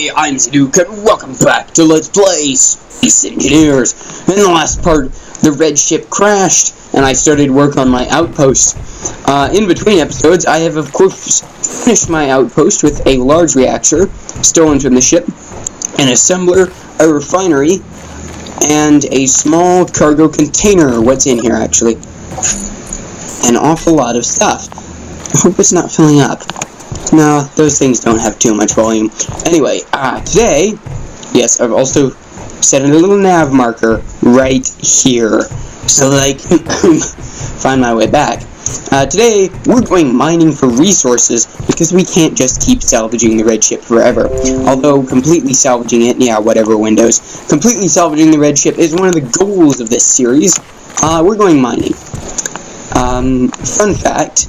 Hey, I'm Zaduke, and welcome back to Let's Play Space Engineers. In the last part, the red ship crashed, and I started work on my outpost. In between episodes, I have, of course, finished my outpost with a large reactor stolen from the ship, an assembler, a refinery, and a small cargo container. What's in here, actually? An awful lot of stuff. I hope it's not filling up. No, those things don't have too much volume. Anyway, today, yes, I've also set a little nav marker right here so that I can find my way back. Today, we're going mining for resources because we can't just keep salvaging the red ship forever. Although, completely salvaging it, yeah, whatever, Windows. Completely salvaging the red ship is one of the goals of this series. We're going mining. Fun fact,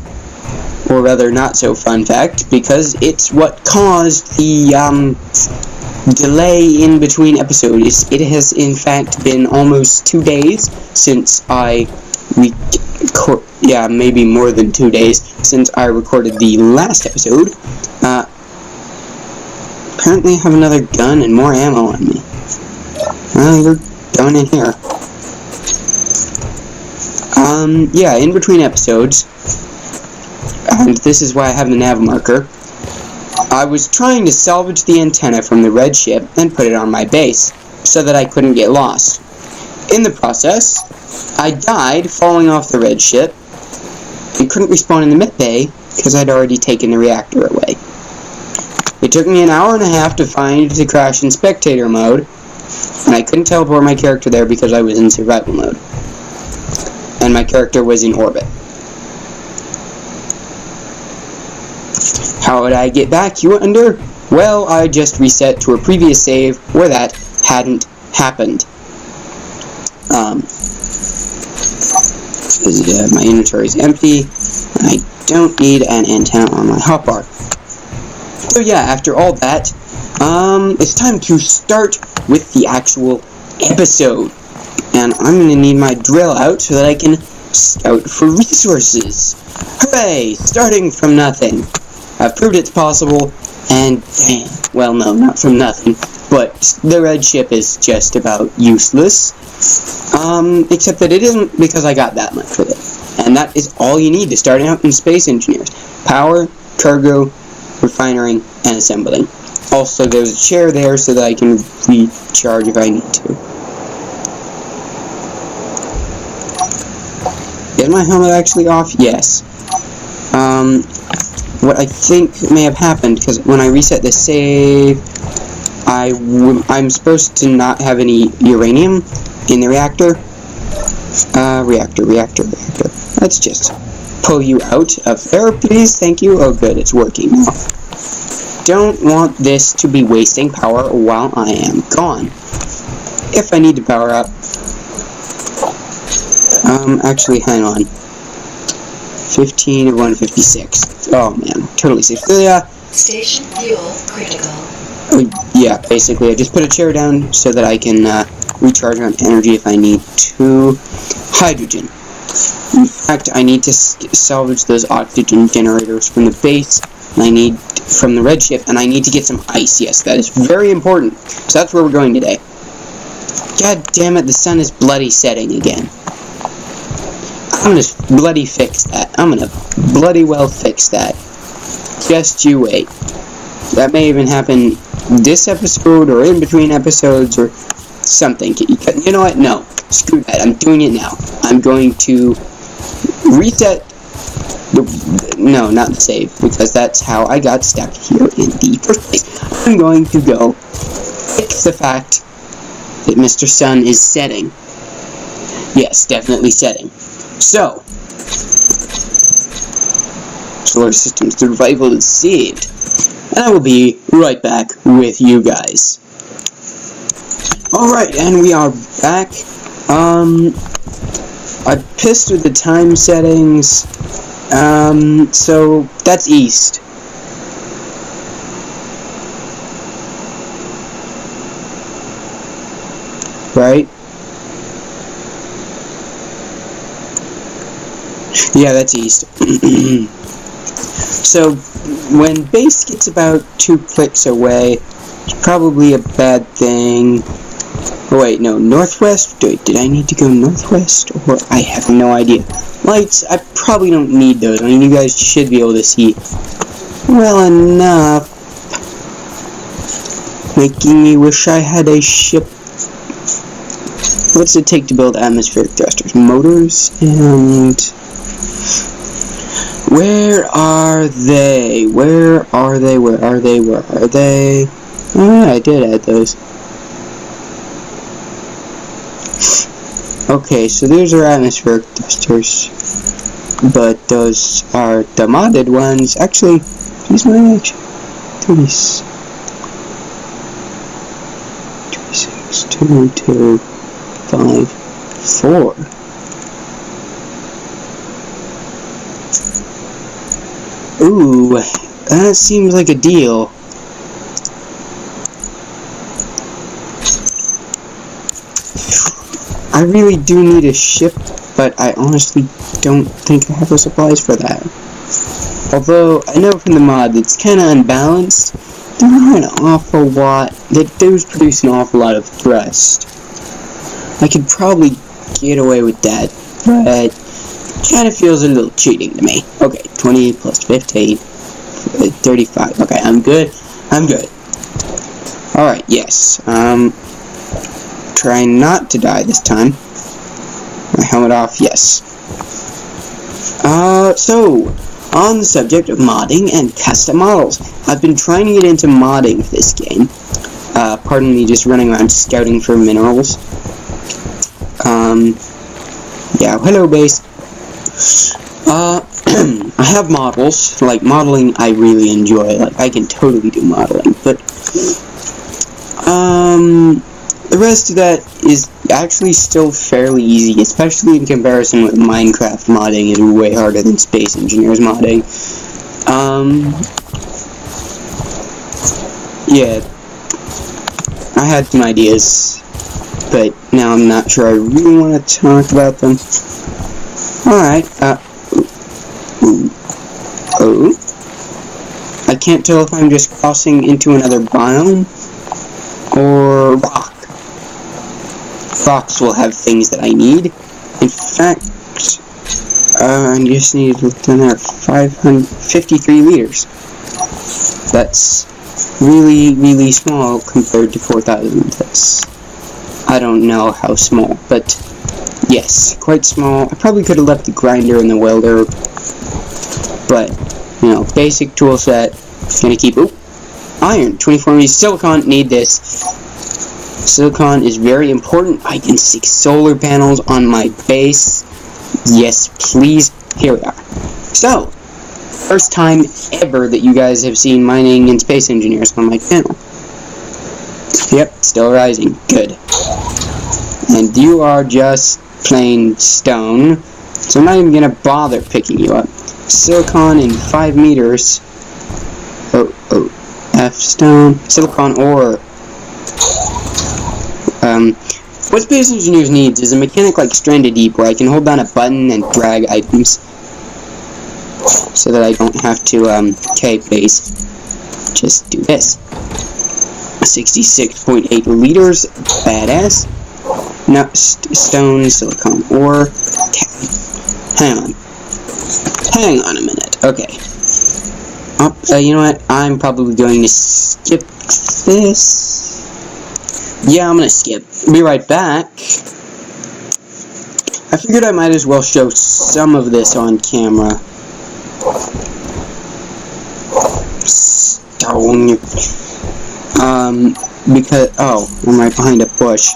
or rather not so fun fact, because it's what caused the delay in between episodes. It has in fact been almost 2 days since maybe more than 2 days since I recorded the last episode. Apparently I have another gun and more ammo on me. Well, you're going in here. In between episodes, and this is why I have the nav marker, I was trying to salvage the antenna from the red ship and put it on my base, so that I couldn't get lost. In the process, I died falling off the red ship, and couldn't respawn in the mid bay, because I'd already taken the reactor away. It took me an hour and a half to find the crash in spectator mode, and I couldn't teleport my character there because I was in survival mode. And my character was in orbit. How would I get back, you wonder? Well, I just reset to a previous save where that hadn't happened. My inventory is empty. I don't need an antenna on my hotbar. So yeah, after all that, it's time to start with the actual episode. And I'm going to need my drill out so that I can scout for resources. Hooray! Starting from nothing. I've proved it's possible, and damn, well, no, not from nothing, but the red ship is just about useless, except that it isn't because I got that much with it. And that is all you need to start out in Space Engineers. Power, cargo, refinery, and assembling. Also, there's a chair there so that I can recharge if I need to. Is my helmet actually off? Yes. What I think may have happened, because when I reset the save, I'm supposed to not have any uranium in the reactor. Reactor. Let's just pull you out of there, please. Thank you. Oh, good, it's working now. Don't want this to be wasting power while I am gone. If I need to power up. Actually, hang on. 15 of 156. Oh man, totally safe. Station fuel critical. Yeah, basically, I just put a chair down so that I can recharge on energy if I need to. Hydrogen. In fact, I need to salvage those oxygen generators from the base, and from the red ship, and I need to get some ice. Yes, that is very important. So that's where we're going today. God damn it, the sun is bloody setting again. I'm gonna bloody fix that. I'm gonna bloody well fix that. Just you wait. That may even happen this episode or in between episodes or something. You know what? No. Screw that. I'm doing it now. I'm going to reset no, not the save, because that's how I got stuck here in the first place. I'm going to go fix the fact that Mr. Sun is setting. Yes, definitely setting. So, solar system survival is saved, and I will be right back with you guys. Alright, and we are back. I pissed with the time settings, so that's east. Right? Yeah, that's east. So, when base gets about 2 clicks away, It's probably a bad thing. Oh wait, no, northwest? Wait, did I need to go northwest? Or I have no idea. Lights, I probably don't need those. I mean, you guys should be able to see well enough. Making me wish I had a ship. What's it take to build atmospheric thrusters? Motors and... Where are they? Where are they? Where are they? Where are they? Oh yeah, I did add those. Okay, so these are atmospheric thrusters, but those are the modded ones. Actually, these might actually 36, 2, 2, 5, 4. Ooh, that seems like a deal. I really do need a ship, but I honestly don't think I have the supplies for that. Although, I know from the mod it's kind of unbalanced. There are an awful lot, that those produce an awful lot of thrust. I could probably get away with that, but it kind of feels a little cheating to me. Okay, 20 plus 15, 35. Okay, I'm good. I'm good. Alright, yes. Try not to die this time. My helmet off, yes. So, on the subject of modding and custom models, I've been trying to get into modding for this game. Pardon me, just running around scouting for minerals. Yeah, hello base. I have models. Like, modeling I really enjoy. Like, I can totally do modeling, but, the rest of that is actually still fairly easy, especially in comparison with Minecraft modding is way harder than Space Engineers modding. Yeah, I had some ideas, but now I'm not sure I really want to talk about them. Alright, I can't tell if I'm just crossing into another biome, or rock. Rocks will have things that I need. In fact, I just need to look down there, 553 liters. That's really, really small compared to 4,000. That's, I don't know how small, but yes, quite small. I probably could have left the grinder and the welder, but, you know, basic tool set. Gonna keep, iron, 24 meters, silicon, need this. Silicon is very important. I can stick solar panels on my base. Yes, please. Here we are. So, first time ever that you guys have seen mining and Space Engineers on my channel. Yep, still rising. Good. And you are just plain stone, so I'm not even gonna bother picking you up. Silicon in 5 meters. F stone. Silicon ore. What Space Engineers needs is a mechanic like Stranded Deep, where I can hold down a button and drag items, so that I don't have to, okay, base, just do this. 66.8 liters, badass. No, stone, silicon ore, hang on a minute, okay. You know what, I'm probably going to skip this. Yeah, I'm gonna skip. Be right back. I figured I might as well show some of this on camera. Stone. Because, I'm right behind a bush.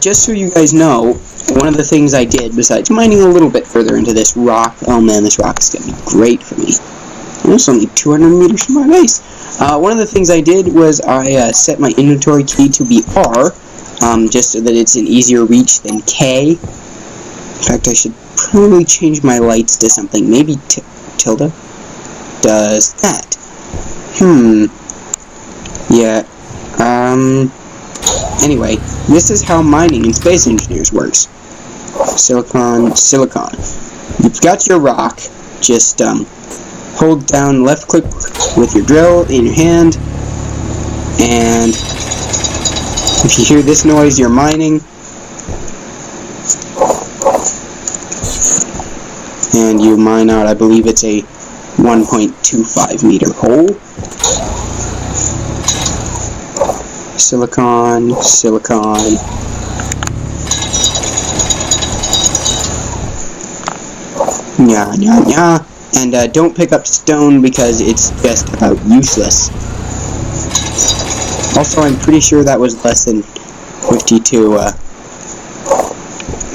Just so you guys know, one of the things I did, besides mining a little bit further into this rock, oh man, this rock is gonna be great for me. It's only 200 meters from my base. One of the things I did was I set my inventory key to be R, just so that it's an easier reach than K. In fact, I should probably change my lights to something. Maybe tilde does that. Yeah. Anyway, this is how mining in Space Engineers works. Silicon. You've got your rock. Just, hold down left click with your drill in your hand, and if you hear this noise, you're mining. And you mine out, I believe it's a 1.25 meter hole. Silicon, silicon. Nya, nya, nya. And don't pick up stone because it's just about useless. Also, I'm pretty sure that was less than 52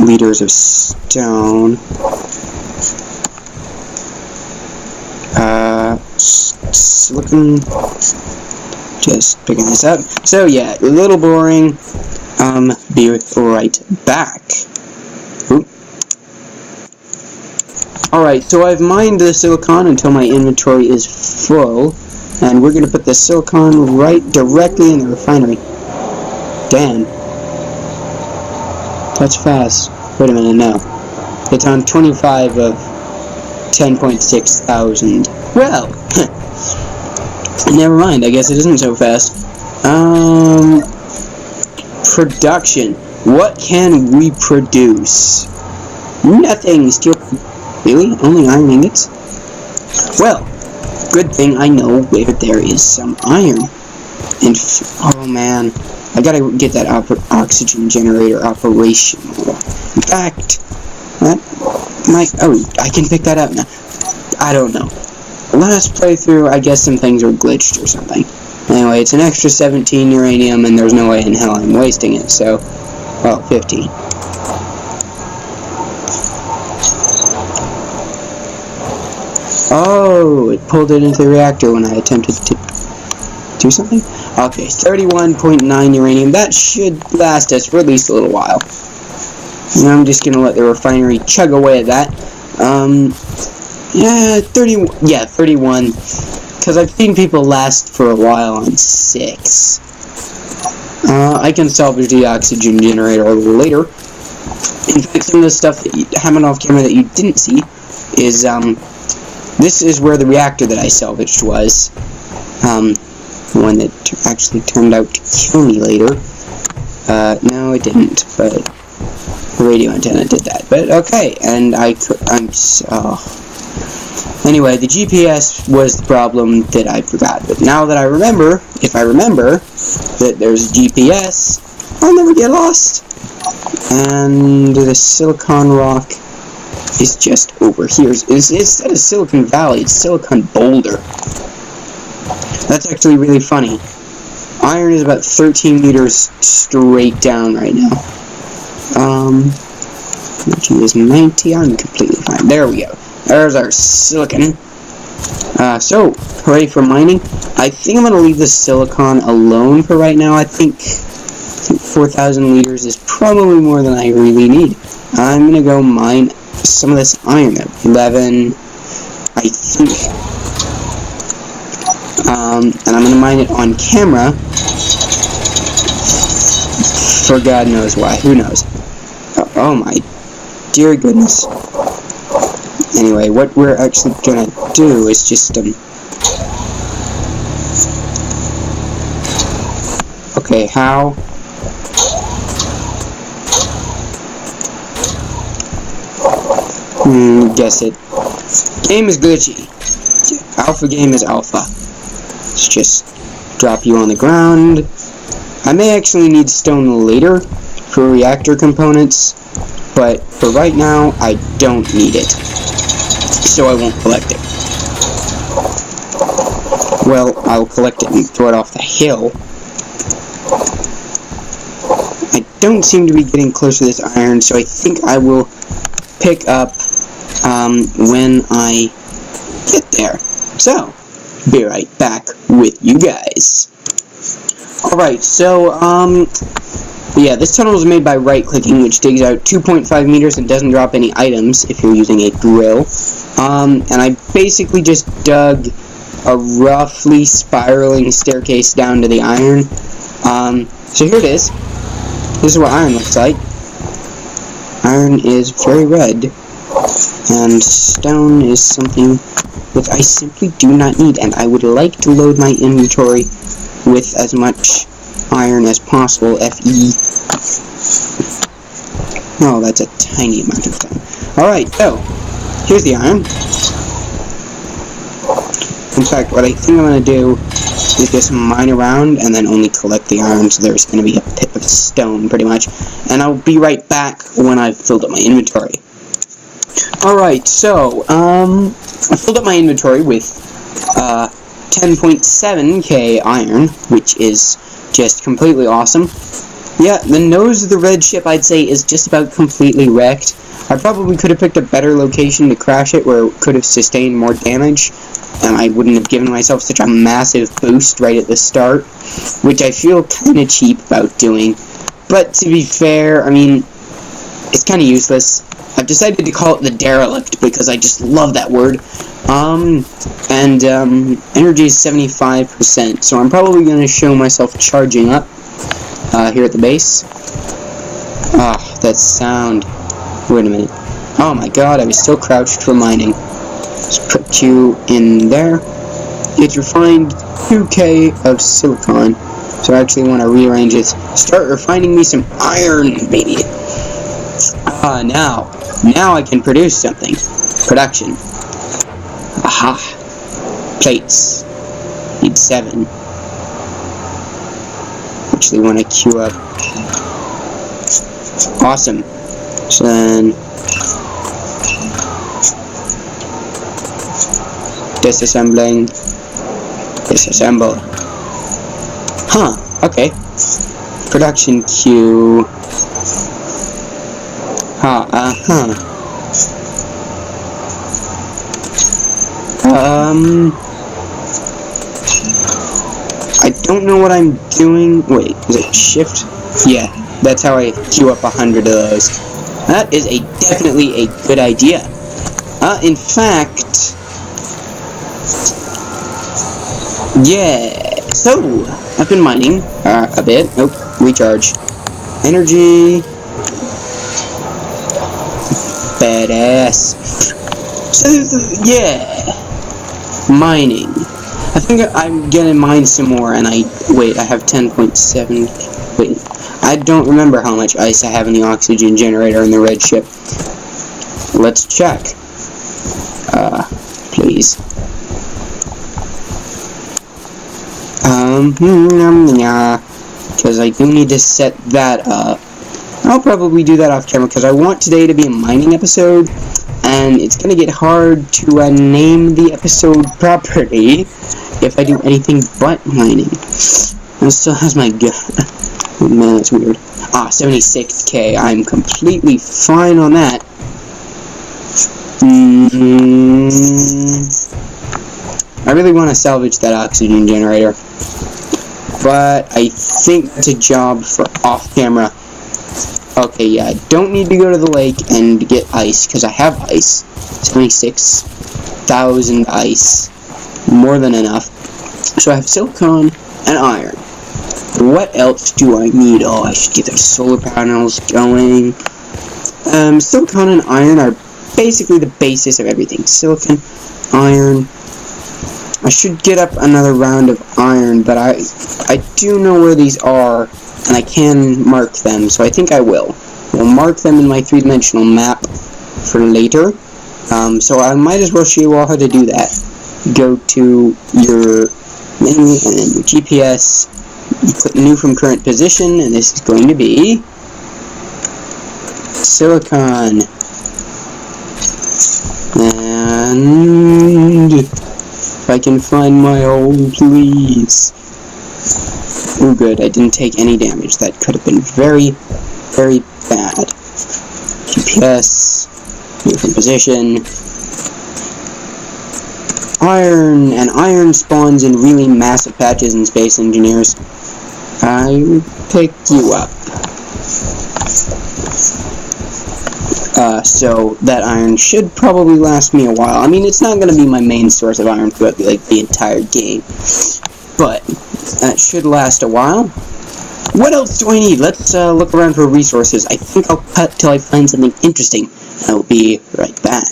liters of stone. Silicon. Just picking this up. So yeah, a little boring. Be right back. Oop. Alright, so I've mined the silicon until my inventory is full, and we're going to put the silicon right directly in the refinery. Damn. That's fast. Wait a minute, no. It's on 25 of 10.6 thousand. Well, never mind, I guess it isn't so fast. Production. What can we produce? Nothing. Steel. Really? Only iron ingots? Well, good thing I know where there is some iron. And oh man, I gotta get that oxygen generator operational. In fact, I can pick that up now. I don't know. Last playthrough, I guess some things were glitched or something. Anyway, it's an extra 17 uranium, and there's no way in hell I'm wasting it, so, well, 15. Oh, it pulled it into the reactor when I attempted to do something? Okay, 31.9 uranium. That should last us for at least a little while. And I'm just gonna let the refinery chug away at that. Yeah, 31. Because I've seen people last for a while on 6. I can salvage the oxygen generator a little later. In fact, some of the stuff that happened off camera that you didn't see is, this is where the reactor that I salvaged was. One that actually turned out to kill me later. No, it didn't, but the radio antenna did that. But okay, and anyway, the GPS was the problem that I forgot. But now that I remember, if I remember that there's a GPS, I'll never get lost. And the silicon rock is just over here. Instead of Silicon Valley, it's Silicon Boulder. That's actually really funny. Iron is about 13 meters straight down right now. Energy is 90. I'm completely fine. There we go. There's our silicon. So, hooray for mining. I think I'm going to leave the silicon alone for right now. I think 4,000 liters is probably more than I really need. I'm going to go mine some of this iron at 11, I think. And I'm going to mine it on camera. For God knows why. Who knows? Oh my dear goodness. Anyway, what we're actually gonna do is just, okay, how? Guess it. Game is glitchy. Alpha game is alpha. Let's just drop you on the ground. I may actually need stone later for reactor components, but for right now, I don't need it. So I won't collect it. Well, I'll collect it and throw it off the hill. I don't seem to be getting close to this iron, so I think I will pick up when I get there. So, be right back with you guys. Alright, so, yeah, this tunnel was made by right-clicking, which digs out 2.5 meters and doesn't drop any items if you're using a drill. And I basically just dug a roughly spiraling staircase down to the iron. So here it is. This is what iron looks like. Iron is very red, and stone is something which I simply do not need, and I would like to load my inventory with as much iron as possible. FE. Oh, that's a tiny amount of time. Alright, so, here's the iron. In fact, what I think I'm going to do is just mine around and then only collect the iron, so there's going to be a pit of stone, pretty much. And I'll be right back when I've filled up my inventory. Alright, so, I filled up my inventory with 10.7k iron, which is just completely awesome. Yeah, the nose of the red ship, I'd say, is just about completely wrecked. I probably could have picked a better location to crash it where it could have sustained more damage, and I wouldn't have given myself such a massive boost right at the start, which I feel kind of cheap about doing. But to be fair, I mean, it's kind of useless. I've decided to call it the derelict because I just love that word. Energy is 75%, so I'm probably going to show myself charging up here at the base. Ah, that sound. Wait a minute. Oh my god, I was still crouched for mining. Let's put you in there. It's refined 2k of silicon. So I actually want to rearrange it. Start refining me some iron, baby. Now I can produce something. Production. Aha. Plates. Need 7. Actually want to queue up. Awesome. So then disassembling. Disassemble. Huh, okay. Production queue. I don't know what I'm doing. Wait, is it shift? Yeah, that's how I queue up 100 of those. That is definitely a good idea. In fact, yeah. So I've been mining a bit. Nope, recharge. Energy. Badass. So yeah, mining. I think I'm gonna mine some more, and I have 10.7. Wait, I don't remember how much ice I have in the oxygen generator in the red ship. Let's check. Please. Because I do need to set that up. I'll probably do that off camera, because I want today to be a mining episode, and it's gonna get hard to name the episode properly if I do anything but mining. It still has my gun. Oh man, that's weird. 76k. I'm completely fine on that. I really want to salvage that oxygen generator, but I think it's a job for off-camera. Okay, yeah, I don't need to go to the lake and get ice, because I have ice. 26,000 ice. More than enough. So I have silicon and iron. What else do I need? Oh, I should get those solar panels going. Silicon and iron are basically the basis of everything. Silicon, iron. I should get up another round of iron, but I do know where these are, and I can mark them, so I think I will. We'll mark them in my 3-dimensional map for later. So I might as well show you all how to do that. Go to your menu and then your GPS. You put new from current position, and this is going to be silicon. And if I can find my old, please. Oh good, I didn't take any damage. That could have been very, very bad. GPS, new from position. Iron, and iron spawns in really massive patches in Space Engineers. I will pick you up. So that iron should probably last me a while. I mean, it's not going to be my main source of iron throughout the entire game, but that should last a while. What else do I need? Let's look around for resources. I think I'll cut till I find something interesting. I'll be right back.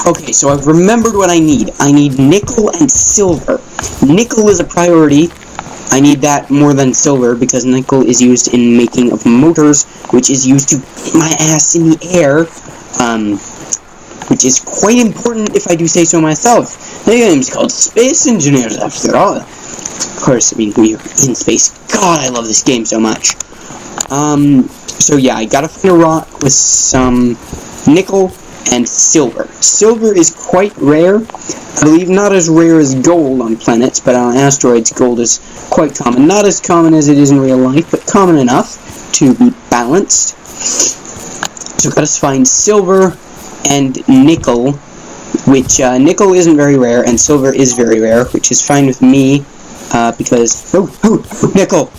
Okay, so I've remembered what I need. I need nickel and silver. Nickel is a priority. I need that more than silver because nickel is used in making of motors, which is used to get my ass in the air, which is quite important if I do say so myself. The game's called Space Engineers after all. Of course, I mean, we are in space. God, I love this game so much. So yeah, I gotta find a rock with some nickel and silver. Silver is quite rare. I believe not as rare as gold on planets, but on asteroids, gold is quite common. Not as common as it is in real life, but common enough to be balanced. So gotta find silver and nickel, which nickel isn't very rare, and silver is very rare, which is fine with me, because... Oh, nickel!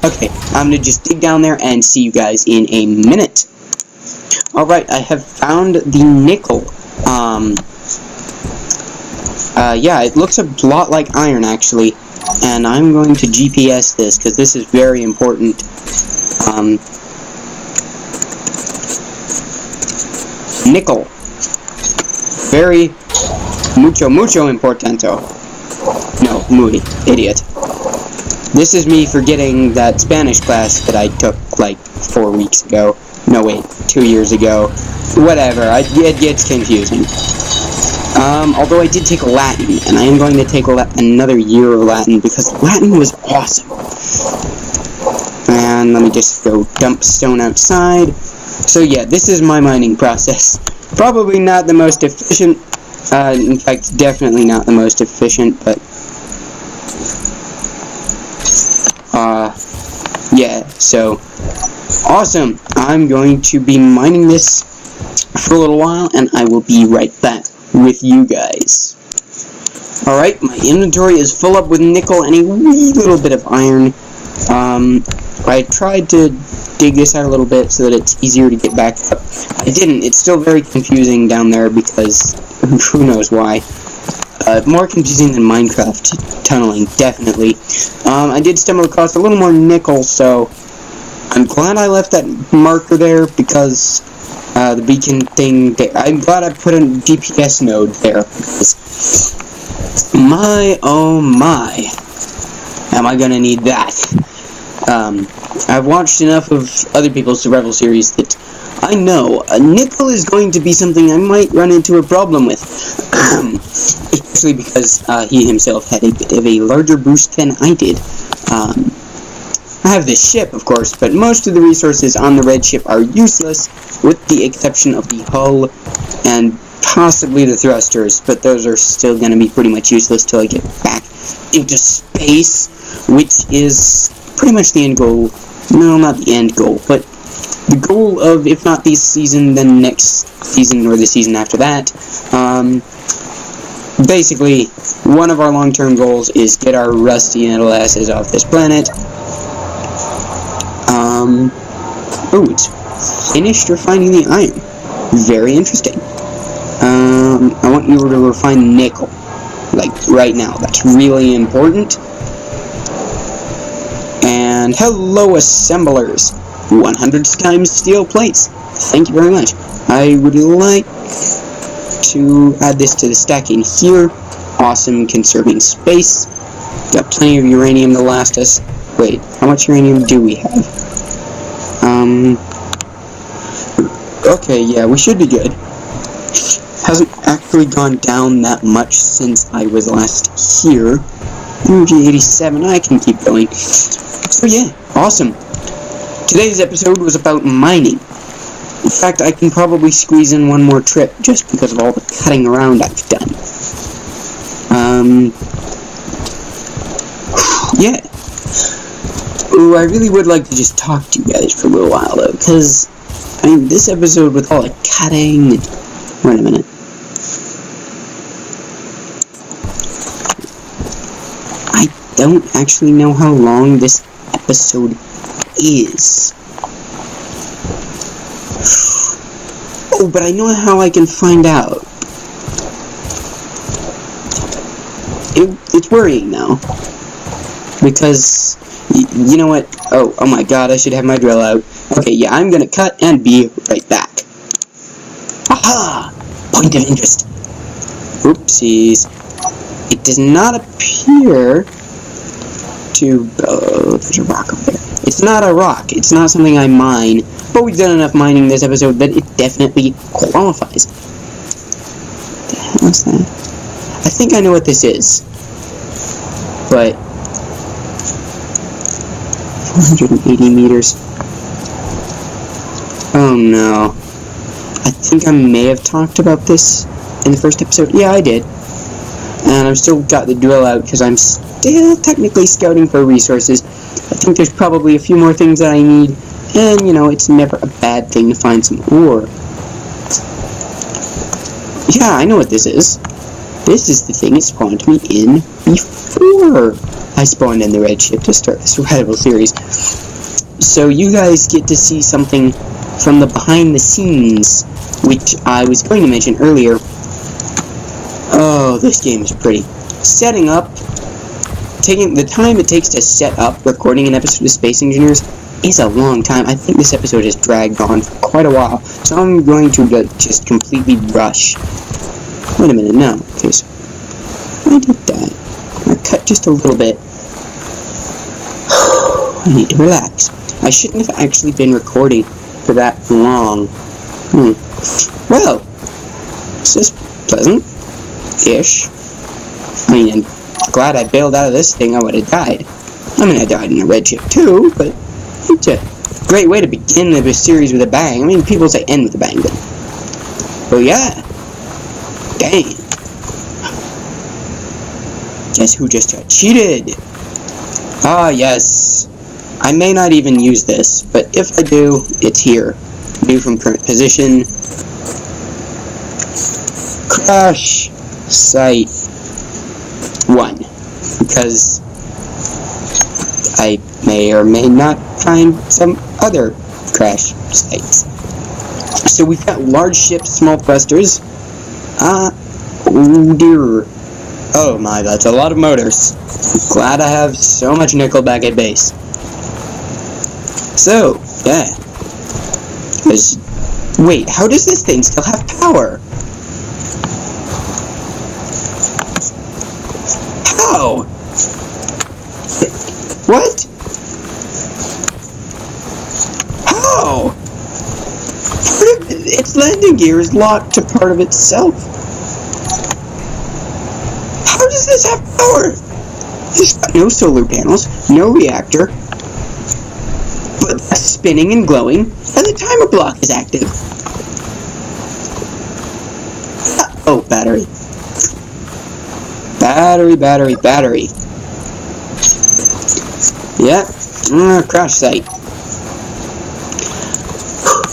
Okay, I'm gonna just dig down there and see you guys in a minute. Alright, I have found the nickel. Yeah, it looks a lot like iron, actually. And I'm going to GPS this, because this is very important. Nickel. Very mucho importante. No, muy, idiot. This is me forgetting that Spanish class that I took, like, 4 weeks ago. No, wait, 2 years ago. Whatever, it gets confusing. Although I did take Latin, and I am going to take another year of Latin, because Latin was awesome. And let me just go dump stone outside. So yeah, this is my mining process. Probably not the most efficient, in fact, definitely not the most efficient, but... yeah, so... Awesome! I'm going to be mining this for a little while, and I will be right back with you guys. Alright, my inventory is full up with nickel and a wee little bit of iron. I tried to dig this out a little bit so that it's easier to get back up. I didn't. It's still very confusing down there because who knows why. More confusing than Minecraft tunneling, definitely. I did stumble across a little more nickel, so I'm glad I left that marker there because the beacon thing there. I'm glad I put a GPS node there because my oh my, am I gonna need that? I've watched enough of other people's survival series that I know nickel is going to be something I might run into a problem with, especially because he himself had a bit of a larger boost than I did. I have this ship, of course, but most of the resources on the red ship are useless, with the exception of the hull and possibly the thrusters, but those are still going to be pretty much useless till I get back into space, which is pretty much the end goal. No, not the end goal, but the goal of, if not this season, then next season or the season after that. Basically, one of our long-term goals is get our rusty little asses off this planet. Oh, it's finished refining the iron. Very interesting. I want you to refine nickel. Like, right now. That's really important. And hello, assemblers. 100 times steel plates. Thank you very much. I would like to add this to the stack in here. Awesome, conserving space. Got plenty of uranium to last us. Wait, how much uranium do we have? Okay, yeah, we should be good. Hasn't actually gone down that much since I was last here. Energy 87, I can keep going. So yeah, awesome. Today's episode was about mining. In fact, I can probably squeeze in one more trip just because of all the cutting around I've done. Yeah. Ooh, I really would like to just talk to you guys for a little while, though, because, I mean, this episode with all the cutting and... Wait a minute. I don't actually know how long this episode is. Oh, but I know how I can find out. It's worrying now. Because, you know what? Oh my god, I should have my drill out. Okay, yeah, I'm gonna cut and be right back. Aha! point of interest. Oopsies. It does not appear to... Oh, there's a rock over there. It's not a rock. It's not something I mine. But we've done enough mining this episode that it definitely qualifies. What the hell is that? I think I know what this is. But... 480 meters. Oh no. I think I may have talked about this in the first episode. Yeah, I did. And I've still got the drill out because I'm still technically scouting for resources. I think there's probably a few more things that I need. And, you know, it's never a bad thing to find some ore. Yeah, I know what this is. This is the thing it spawned me in before I spawned in the red ship to start this rival series. So you guys get to see something from the behind the scenes, which I was going to mention earlier. Oh, this game is pretty. Setting up, taking the time it takes to set up recording an episode of Space Engineers is a long time. I think this episode has dragged on for quite a while, so I'm going to just completely rush. Wait a minute, no. Okay, so I did that. I cut just a little bit. I need to relax. I shouldn't have actually been recording for that long. Well, it's just pleasant-ish. I mean, I'm glad I bailed out of this thing. I would have died. I mean, I died in a red ship too, but it's a great way to begin the series with a bang. I mean, people say end with a bang, but... Oh yeah. Dang. Guess who just got cheated? Ah, yes. I may not even use this, but if I do, it's here. View from current position. Crash site 1. Because I may or may not find some other crash sites. So we've got large ships, small thrusters. Oh dear. Oh my, that's a lot of motors. Glad I have so much nickel back at base. So, yeah. Wait, how does this thing still have power? How? What? How? Its landing gear is locked to part of itself. How does this have power? It's got no solar panels, no reactor, but that's spinning and glowing, and the timer block is active. Oh, battery. Battery. Yeah, crash site.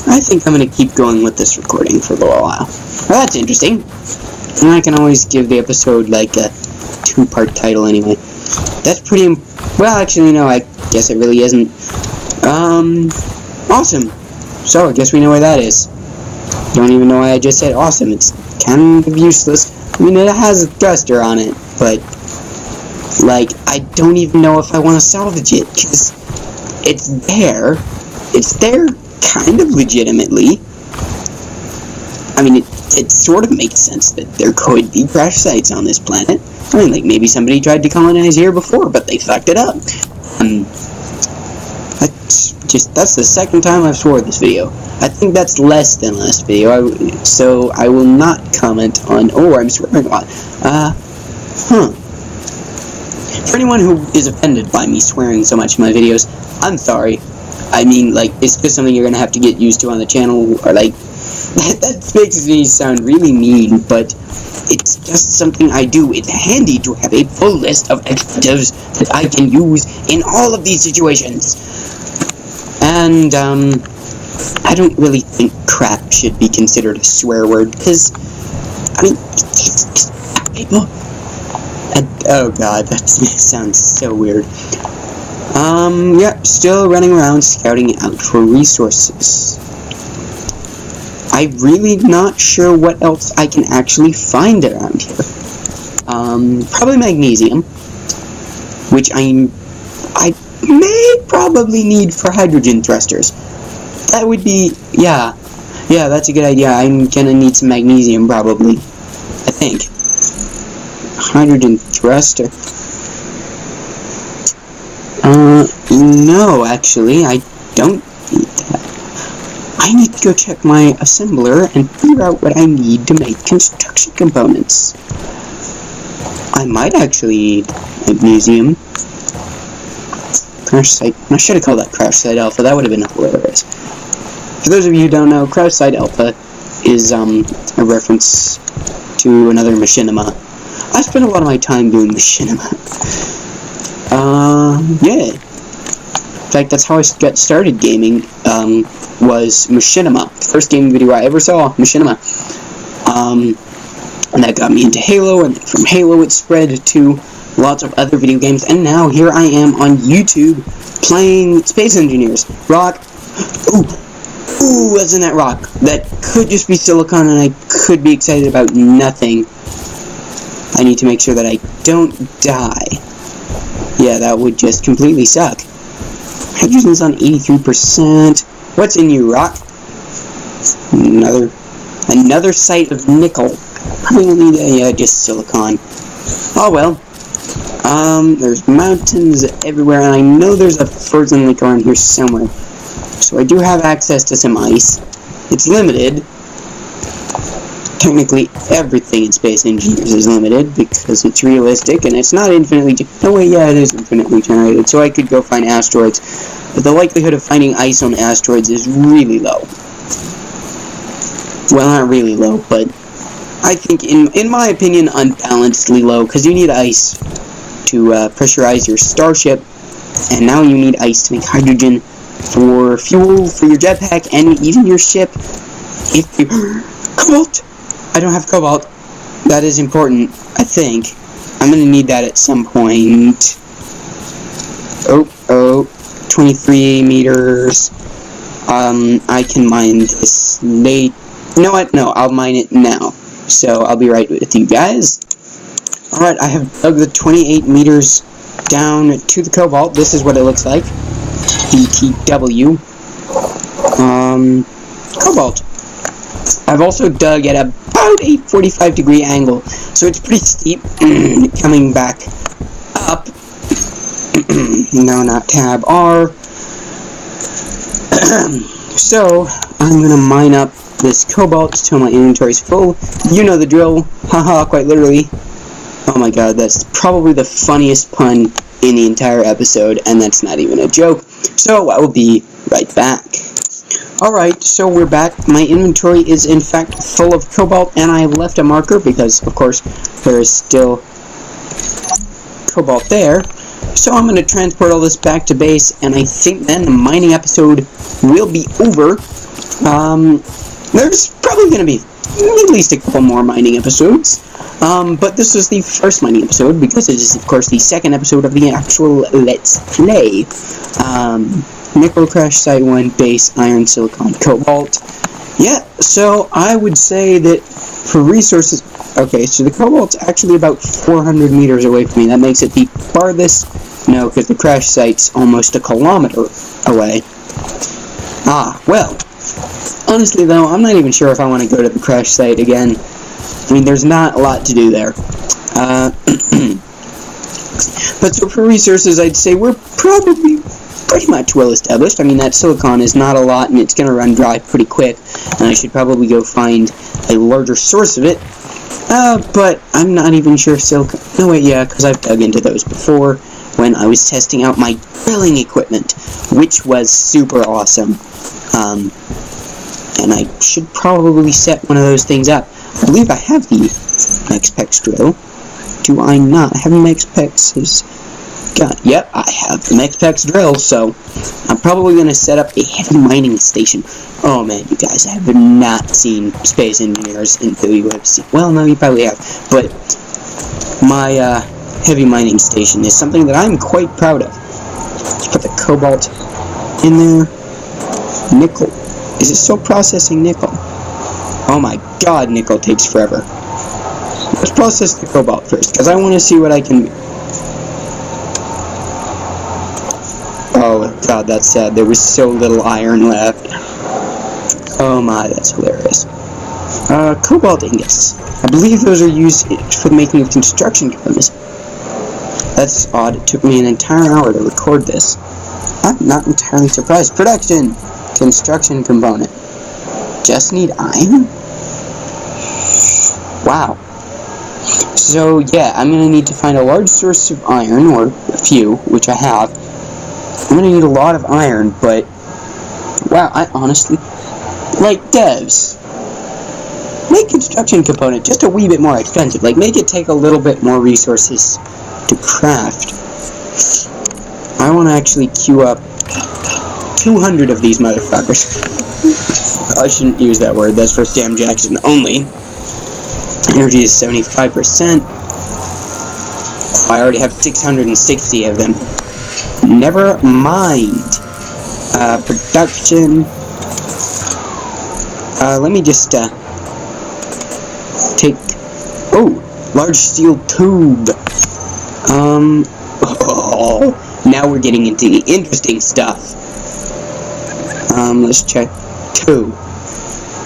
I think I'm going to keep going with this recording for a little while. Well, that's interesting. And I can always give the episode like a 2-part title anyway. That's pretty... Well, actually, no, I guess it really isn't. Awesome. So, I guess we know where that is. Don't even know why I just said awesome. It's kind of useless. I mean, it has a thruster on it, but... Like, I don't even know if I want to salvage it, because it's there. It's there kind of legitimately. I mean, it sort of makes sense that there could be crash sites on this planet. I mean, like, maybe somebody tried to colonize here before, but they fucked it up. That's the second time I've swore this video. I think that's less than last video, so I will not comment on... Oh, I'm swearing a lot. For anyone who is offended by me swearing so much in my videos, I'm sorry. I mean, like, it's just something you're gonna have to get used to on the channel, or like... That makes me sound really mean, but it's just something I do. It's handy to have a full list of expletives that I can use in all of these situations. And, I don't really think crap should be considered a swear word, because, I mean, it's people. And, oh god, that sounds so weird. Yeah, still running around scouting out for resources. I'm really not sure what else I can actually find around here. Probably magnesium, which I may probably need for hydrogen thrusters. That would be, yeah, Yeah, that's a good idea. I'm gonna need some magnesium, probably. I think. Hydrogen thruster. No, actually, I don't need that. I need to go check my assembler and figure out what I need to make construction components. I might actually need magnesium. Crash site. I should have called that Crash Site Alpha. That would have been hilarious. For those of you who don't know, Crash Site Alpha is a reference to another machinima. I spend a lot of my time doing machinima. Yeah. In fact, that's how I got started gaming, was machinima. First gaming video I ever saw, machinima. And that got me into Halo, and from Halo it spread to lots of other video games, and now here I am on YouTube playing Space Engineers. Rock. Ooh, what's in that rock? That could just be silicon, and I could be excited about nothing. I need to make sure that I don't die. Yeah, that would just completely suck. Hydrogen's on 83%. What's in you, rock? Another site of nickel. I will need just silicon. Oh well. There's mountains everywhere, and I know there's a frozen lake around here somewhere. So I do have access to some ice. It's limited. Technically, everything in Space Engineers is limited because it's realistic, and it's not infinitely... No way, yeah, it is infinitely generated, so I could go find asteroids. But the likelihood of finding ice on asteroids is really low. Well, not really low, but I think, in my opinion, unbalancedly low, because you need ice to pressurize your starship, and now you need ice to make hydrogen for fuel for your jetpack and even your ship. If you... Cobalt! I don't have cobalt. That is important, I think. I'm gonna need that at some point. 23 meters. I can mine this late. You know what? No, I'll mine it now. So I'll be right with you guys. Alright, I have dug the 28 meters down to the cobalt. This is what it looks like. BTW. Cobalt. I've also dug at about a 45-degree angle, so it's pretty steep. Coming back up. No, not tab R. So, I'm gonna mine up this cobalt until my inventory's full. You know the drill. Haha, quite literally. Oh my god, that's probably the funniest pun in the entire episode, and that's not even a joke. So, I will be right back. Alright, so we're back. My inventory is in fact full of cobalt, and I left a marker because, of course, there is still cobalt there. So I'm going to transport all this back to base, and I think then the mining episode will be over. There's probably going to be at least a couple more mining episodes. But this is the first mining episode, because it is, of course, the second episode of the actual Let's Play. Nickel, Crash Site 1, Base, Iron, Silicon, Cobalt. Yeah, so I would say that for resources... Okay, so the Cobalt's actually about 400 meters away from me. That makes it the farthest... No, because the Crash Site's almost a kilometer away. Ah, well. Honestly, though, I'm not even sure if I want to go to the Crash Site again. I mean, there's not a lot to do there. But so for resources, I'd say we're probably pretty much well established. I mean, that silicon is not a lot, and it's going to run dry pretty quick, and I should probably go find a larger source of it. But I'm not even sure silicon... No, wait, yeah, because I've dug into those before when I was testing out my drilling equipment, which was super awesome. And I should probably set one of those things up. I believe I have the MexPex drill. Do I not have MexPex's... God, yep, I have the MexPex drill, so I'm probably going to set up a heavy mining station. Oh man, you guys have not seen Space Engineers until you have seen... Well, no, you probably have, but my heavy mining station is something that I'm quite proud of. Let's put the cobalt in there. Nickel. Is it still processing nickel? Oh my god, nickel takes forever. Let's process the cobalt first, because I want to see what I can... Oh god, that's sad. There was so little iron left. Oh my, that's hilarious. Cobalt ingots. I believe those are used for the making of construction components. That's odd. It took me an entire hour to record this. I'm not entirely surprised. Production! Construction component. Just need iron? Wow. So, yeah, I'm gonna need to find a large source of iron, or a few, which I have. I'm gonna need a lot of iron, but... wow, I honestly... like, devs. Make construction component just a wee bit more expensive. Like, make it take a little bit more resources to craft. I want to actually queue up 200 of these motherfuckers. I shouldn't use that word. That's for Sam Jackson only. Energy is 75%. I already have 660 of them. Never mind. Production. Let me just, take... oh! Large steel tube. Oh, now we're getting into the interesting stuff. Let's check. 2.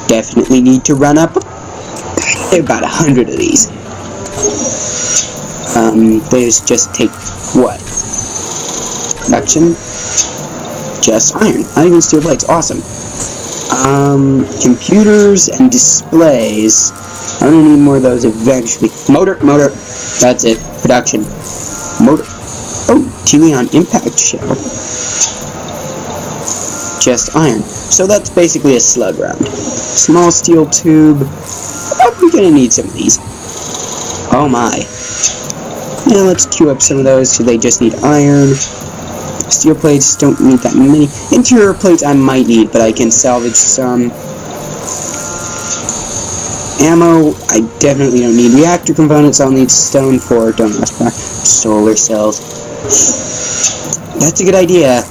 Definitely need to run up. There are about 100 of these. There's just take what? Production? Just iron. Not even steel plates. Awesome. Computers and displays. I'm gonna need more of those eventually. Motor. That's it. Production. Motor. Oh, Teleon impact shell. Just iron. So that's basically a slug round. Small steel tube. Probably gonna need some of these. Oh my. Yeah, let's queue up some of those so they just need iron. Steel plates don't need that many. Interior plates I might need, but I can salvage some. Ammo, I definitely don't need. Reactor components, I'll need stone for. Don't ask for solar cells. That's a good idea.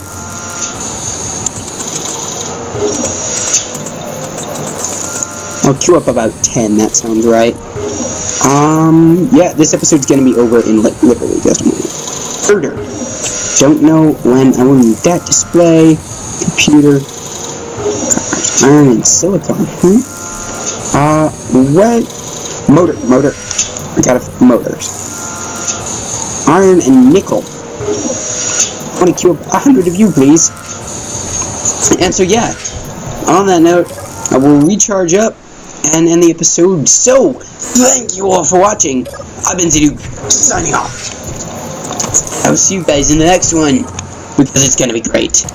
I'll queue up about 10, that sounds right. Yeah, this episode's gonna be over in literally just a moment. Herder. Don't know when I will need that. Display. Computer. Iron and silicon. What? Motor. I got motors. Iron and nickel. I want to queue up 100 of you, please. And so, yeah. On that note, I will recharge up and end the episode. So, thank you all for watching. I've been Zidoo, signing off. I will see you guys in the next one, because it's gonna be great.